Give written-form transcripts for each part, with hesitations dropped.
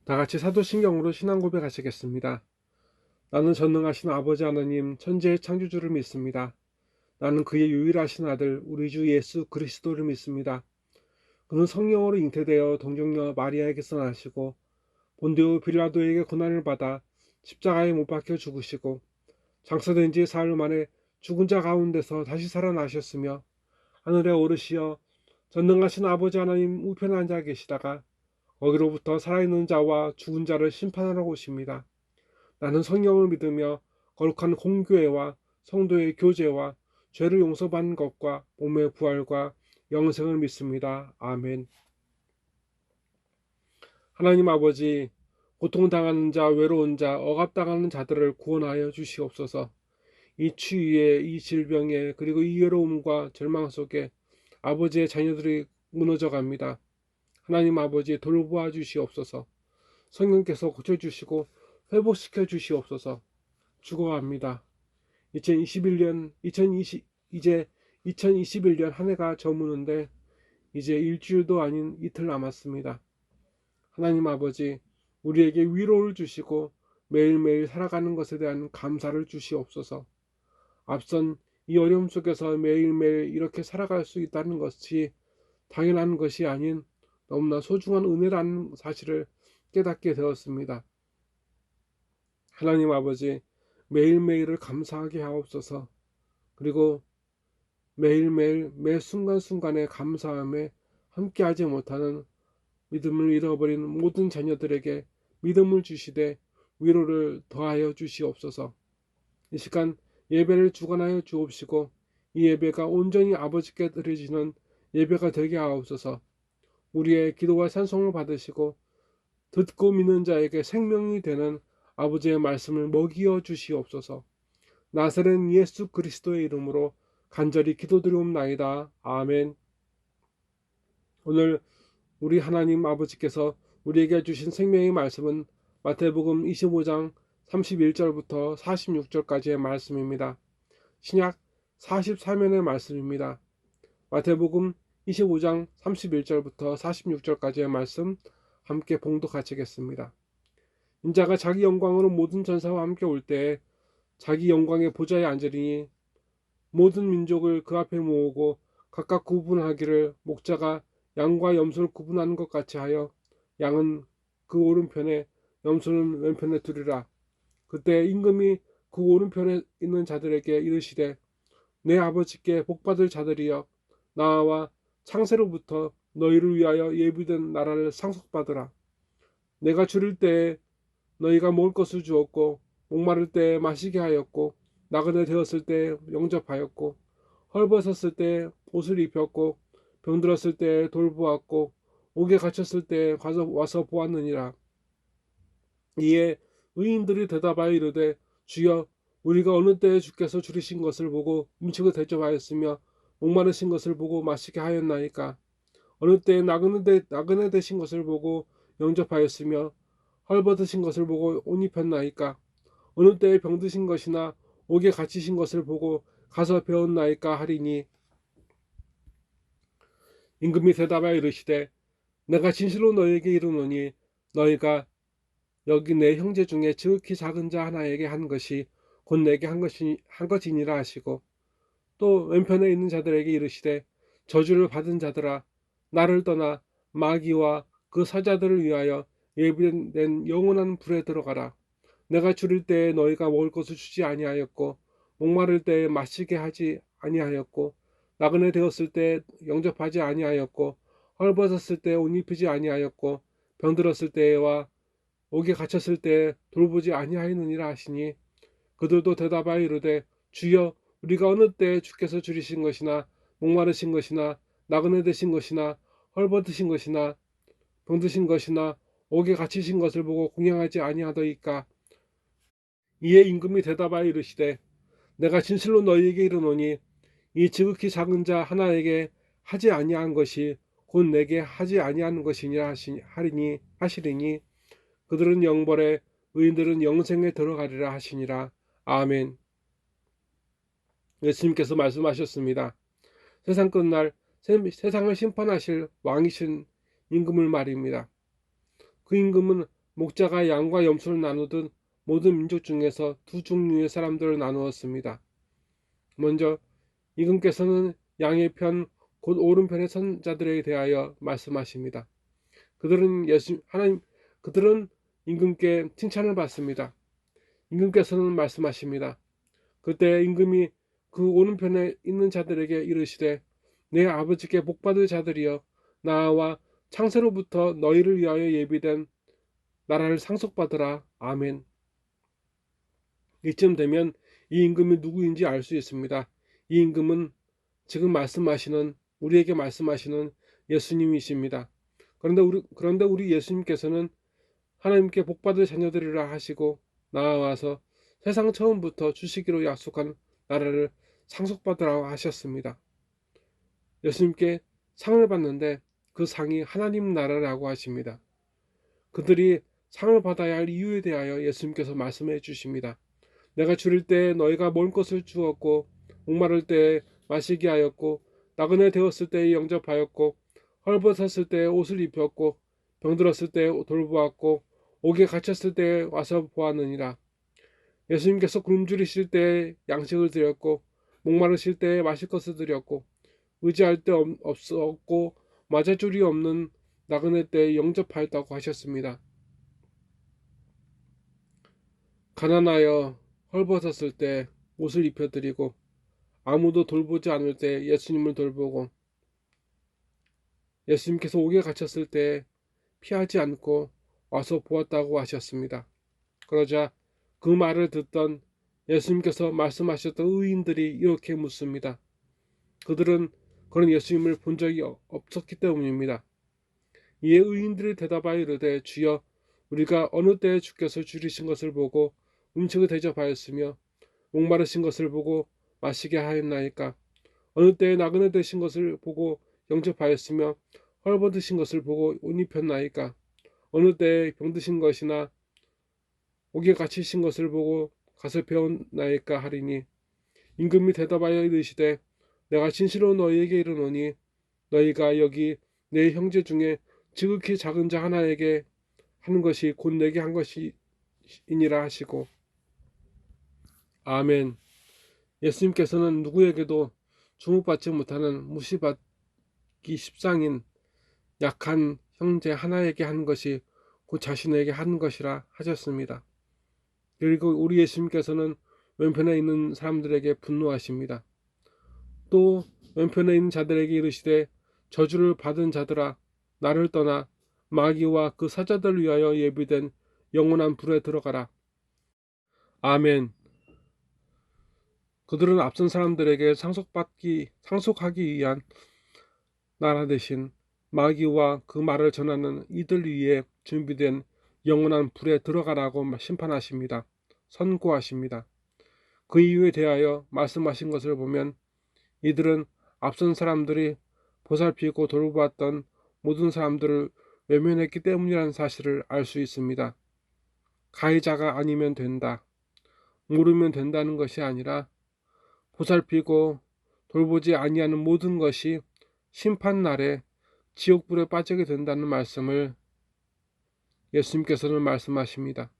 다 같이 사도신경으로 신앙 고백하시겠습니다. 나는 전능하신 아버지 하나님 천지의 창조주를 믿습니다. 나는 그의 유일하신 아들 우리 주 예수 그리스도를 믿습니다. 그는 성령으로 잉태되어 동정녀 마리아에게서 나시고 본디오 빌라도에게 고난을 받아 십자가에 못 박혀 죽으시고 장사된 지 사흘 만에 죽은 자 가운데서 다시 살아나셨으며 하늘에 오르시어 전능하신 아버지 하나님 우편에 앉아 계시다가 거기로부터 살아있는 자와 죽은 자를 심판하러 오십니다. 나는 성령을 믿으며 거룩한 공교회와 성도의 교제와 죄를 용서받는 것과 몸의 부활과 영생을 믿습니다. 아멘. 하나님 아버지, 고통당하는 자, 외로운 자, 억압당하는 자들을 구원하여 주시옵소서. 이 추위에, 이 질병에, 그리고 이 외로움과 절망 속에 아버지의 자녀들이 무너져 갑니다. 하나님 아버지 돌보아 주시옵소서. 성령께서 고쳐주시고 회복시켜 주시옵소서. 죽어갑니다. 2021년, 이제 2021년 한 해가 저무는데 이제 일주일도 아닌 이틀 남았습니다. 하나님 아버지, 우리에게 위로를 주시고 매일매일 살아가는 것에 대한 감사를 주시옵소서. 앞선 이 어려움 속에서 매일매일 이렇게 살아갈 수 있다는 것이 당연한 것이 아닌 너무나 소중한 은혜라는 사실을 깨닫게 되었습니다. 하나님 아버지, 매일매일을 감사하게 하옵소서. 그리고 매일매일 매 순간순간의 감사함에 함께하지 못하는 믿음을 잃어버린 모든 자녀들에게 믿음을 주시되 위로를 더하여 주시옵소서. 이 시간 예배를 주관하여 주옵시고 이 예배가 온전히 아버지께 드려지는 예배가 되게 하옵소서. 우리의 기도와 찬송을 받으시고 듣고 믿는 자에게 생명이 되는 아버지의 말씀을 먹이어 주시옵소서. 나사렛 예수 그리스도의 이름으로 간절히 기도드리옵나이다. 아멘. 오늘 우리 하나님 아버지께서 우리에게 주신 생명의 말씀은 마태복음 25장 31절부터 46절까지의 말씀입니다. 신약 44면의 말씀입니다. 마태복음 25장 31절부터 46절까지의 말씀 함께 봉독하시겠습니다. 인자가 자기 영광으로 모든 전사와 함께 올 때에 자기 영광의 보좌에 앉으리니 모든 민족을 그 앞에 모으고 각각 구분하기를 목자가 양과 염소를 구분하는 것 같이 하여 양은 그 오른편에 염소는 왼편에 두리라. 그때 임금이 그 오른편에 있는 자들에게 이르시되 내 아버지께 복받을 자들이여 나와 창세로부터 너희를 위하여 예비된 나라를 상속받으라. 내가 줄일 때에 너희가 먹을 것을 주었고 목마를 때에 마시게 하였고 나그네 되었을 때 영접하였고 헐벗었을 때 옷을 입혔고 병들었을 때 돌보았고 옥에 갇혔을 때 와서 보았느니라. 이에 의인들이 대답하여 이르되 주여 우리가 어느 때에 주께서 줄이신 것을 보고 음식을 대접하였으며 목마르신 것을 보고 마시게 하였나이까. 어느 때에 나그네 되신 것을 보고 영접하였으며 헐벗으신 것을 보고 옷 입혔나이까. 어느 때에 병드신 것이나 옥에 갇히신 것을 보고 가서 배웠나이까 하리니. 임금이 대답하여 이르시되 내가 진실로 너희에게 이르노니 너희가 여기 내 형제 중에 지극히 작은 자 하나에게 한 것이 곧 내게 한 것이니라 하시고 또 왼편에 있는 자들에게 이르시되 저주를 받은 자들아 나를 떠나 마귀와 그 사자들을 위하여 예비된 영원한 불에 들어가라. 내가 줄일 때에 너희가 먹을 것을 주지 아니하였고 목마를 때에 마시게 하지 아니하였고 나그네 되었을 때 영접하지 아니하였고 헐벗었을 때 옷 입히지 아니하였고 병들었을 때와 옥에 갇혔을 때 돌보지 아니하였느니라 하시니 그들도 대답하여 이르되 주여 우리가 어느 때에 주께서 줄이신 것이나 목마르신 것이나 나그네 되신 것이나 헐벗으신 것이나 병드신 것이나 옥에 갇히신 것을 보고 공양하지 아니하더이까. 이에 임금이 대답하여 이르시되 내가 진실로 너희에게 이르노니 이 지극히 작은 자 하나에게 하지 아니한 것이 곧 내게 하지 아니하는 것이니라 하시리니 그들은 영벌에 의인들은 영생에 들어가리라 하시니라. 아멘. 예수님께서 말씀하셨습니다. 세상 끝날 세상을 심판하실 왕이신 임금을 말입니다. 그 임금은 목자가 양과 염소를 나누듯 모든 민족 중에서 두 종류의 사람들을 나누었습니다. 먼저 임금께서는 양의 편 곧 오른편의 선자들에 대하여 말씀하십니다. 그들은 임금께 칭찬을 받습니다. 임금께서는 말씀하십니다. 그때 임금이 그 오른편에 있는 자들에게 이르시되 내 아버지께 복받을 자들이여 나와 창세로부터 너희를 위하여 예비된 나라를 상속받으라. 아멘. 이쯤 되면 이 임금이 누구인지 알 수 있습니다. 이 임금은 지금 우리에게 말씀하시는 예수님이십니다. 그런데 우리 예수님께서는 하나님께 복받을 자녀들이라 하시고 나와서 세상 처음부터 주시기로 약속한 나라를 상속받으라고 하셨습니다. 예수님께 상을 받는데 그 상이 하나님 나라라고 하십니다. 그들이 상을 받아야 할 이유에 대하여 예수님께서 말씀해 주십니다. 내가 줄일 때 너희가 먹을 것을 주었고 목마를 때 마시게 하였고 나그네 되었을 때 영접하였고 헐벗었을 때 옷을 입혔고 병들었을 때 돌보았고 옥에 갇혔을 때 와서 보았느니라. 예수님께서 굶주리실 때 양식을 드렸고 목마르실 때 마실 것을 드렸고 의지할 데 없었고 맞을 줄이 없는 나그네 때 영접하였다고 하셨습니다. 가난하여 헐벗었을 때 옷을 입혀드리고 아무도 돌보지 않을 때 예수님을 돌보고 예수님께서 옥에 갇혔을 때 피하지 않고 와서 보았다고 하셨습니다. 그러자 그 말을 듣던 예수님께서 말씀하셨던 의인들이 이렇게 묻습니다. 그들은 그런 예수님을 본 적이 없었기 때문입니다. 이에 의인들이 대답하여 이르되 주여 우리가 어느 때에 주께서 줄이신 것을 보고 음식을 대접하였으며 목마르신 것을 보고 마시게 하였나이까? 어느 때에 나그네 되신 것을 보고 영접하였으며 헐벗으신 것을 보고 옷 입혔나이까? 어느 때에 병드신 것이나 옥에 갇히신 것을 보고 가서 배웠나이까 하리니 임금이 대답하여 이르시되 내가 진실로 너희에게 이르노니 너희가 여기 내 형제 중에 지극히 작은 자 하나에게 하는 것이 곧 내게 한 것이니라 하시고 아멘. 예수님께서는 누구에게도 주목받지 못하는 무시받기 십상인 약한 형제 하나에게 하는 것이 곧 자신에게 하는 것이라 하셨습니다. 그리고 우리 예수님께서는 왼편에 있는 사람들에게 분노하십니다. 또 왼편에 있는 자들에게 이르시되 저주를 받은 자들아 나를 떠나 마귀와 그 사자들을 위하여 예비된 영원한 불에 들어가라. 아멘. 그들은 앞선 사람들에게 상속하기 위한 나라 대신 마귀와 그 말을 전하는 이들 위에 준비된 영원한 불에 들어가라고 심판하십니다. 선고하십니다. 그 이유에 대하여 말씀하신 것을 보면 이들은 앞선 사람들이 보살피고 돌보았던 모든 사람들을 외면했기 때문이라는 사실을 알 수 있습니다. 가해자가 아니면 된다, 모르면 된다는 것이 아니라 보살피고 돌보지 아니하는 모든 것이 심판날에 지옥불에 빠지게 된다는 말씀을 예수님께서는 말씀하십니다.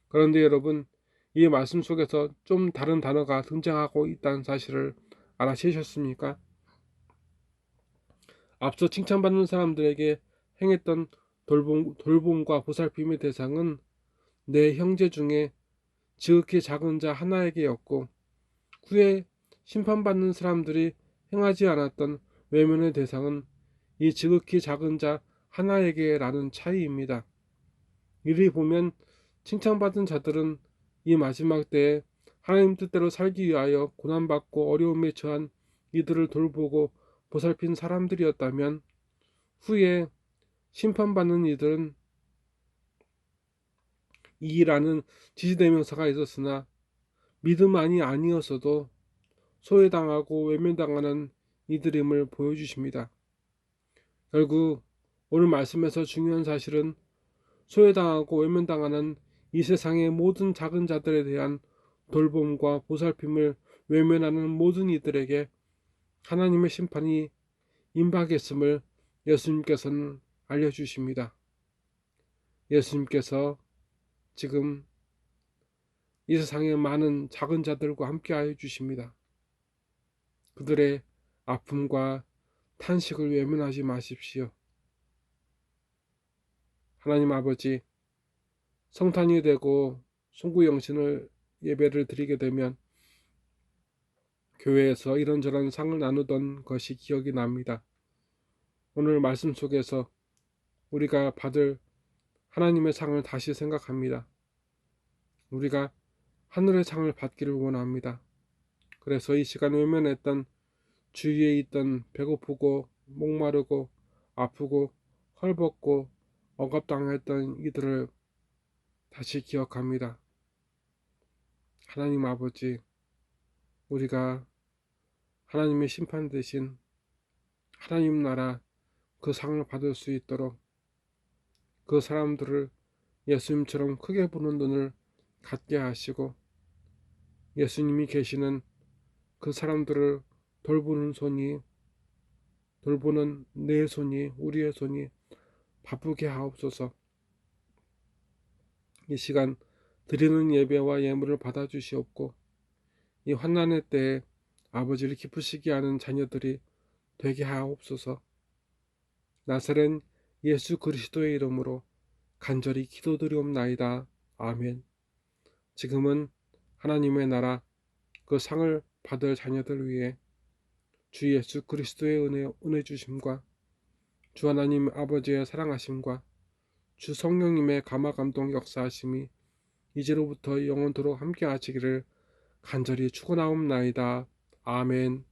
그런데 여러분, 이 말씀 속에서 좀 다른 단어가 등장하고 있다는 사실을 알아채셨습니까? 앞서 칭찬받는 사람들에게 행했던 돌봄과 보살핌의 대상은 내 형제 중에 지극히 작은 자 하나에게였고 후에 심판받는 사람들이 행하지 않았던 외면의 대상은 이 지극히 작은 자 하나에게라는 차이입니다. 이리 보면 칭찬받은 자들은 이 마지막 때에 하나님 뜻대로 살기 위하여 고난받고 어려움에 처한 이들을 돌보고 보살핀 사람들이었다면 후에 심판받는 이들은 이라는 지시대명사가 있었으나 믿음만이 아니었어도 소외당하고 외면당하는 이들임을 보여주십니다. 결국 오늘 말씀에서 중요한 사실은 소외당하고 외면당하는 이 세상의 모든 작은 자들에 대한 돌봄과 보살핌을 외면하는 모든 이들에게 하나님의 심판이 임박했음을 예수님께서는 알려주십니다. 예수님께서 지금 이 세상의 많은 작은 자들과 함께하여 주십니다. 그들의 아픔과 탄식을 외면하지 마십시오. 하나님 아버지, 성탄이 되고 송구영신을 예배를 드리게 되면 교회에서 이런저런 상을 나누던 것이 기억이 납니다. 오늘 말씀 속에서 우리가 받을 하나님의 상을 다시 생각합니다. 우리가 하늘의 상을 받기를 원합니다. 그래서 이 시간 외면했던 주위에 있던 배고프고 목마르고 아프고 헐벗고 억압당했던 이들을 다시 기억합니다. 하나님 아버지, 우리가 하나님의 심판 대신 하나님 나라 그 상을 받을 수 있도록 그 사람들을 예수님처럼 크게 보는 눈을 갖게 하시고 예수님이 계시는 그 사람들을 돌보는 내 손이, 우리의 손이 바쁘게 하옵소서. 이 시간 드리는 예배와 예물을 받아주시옵고 이 환난의 때에 아버지를 기쁘시게 하는 자녀들이 되게 하옵소서. 나사렛 예수 그리스도의 이름으로 간절히 기도드리옵나이다. 아멘. 지금은 하나님의 나라 그 상을 받을 자녀들 위해 주 예수 그리스도의 은혜 주심과 주 하나님 아버지의 사랑하심과 주 성령님의 감화 감동 역사하심이 이제로부터 영원토록 함께 하시기를 간절히 축원하옵나이다. 아멘.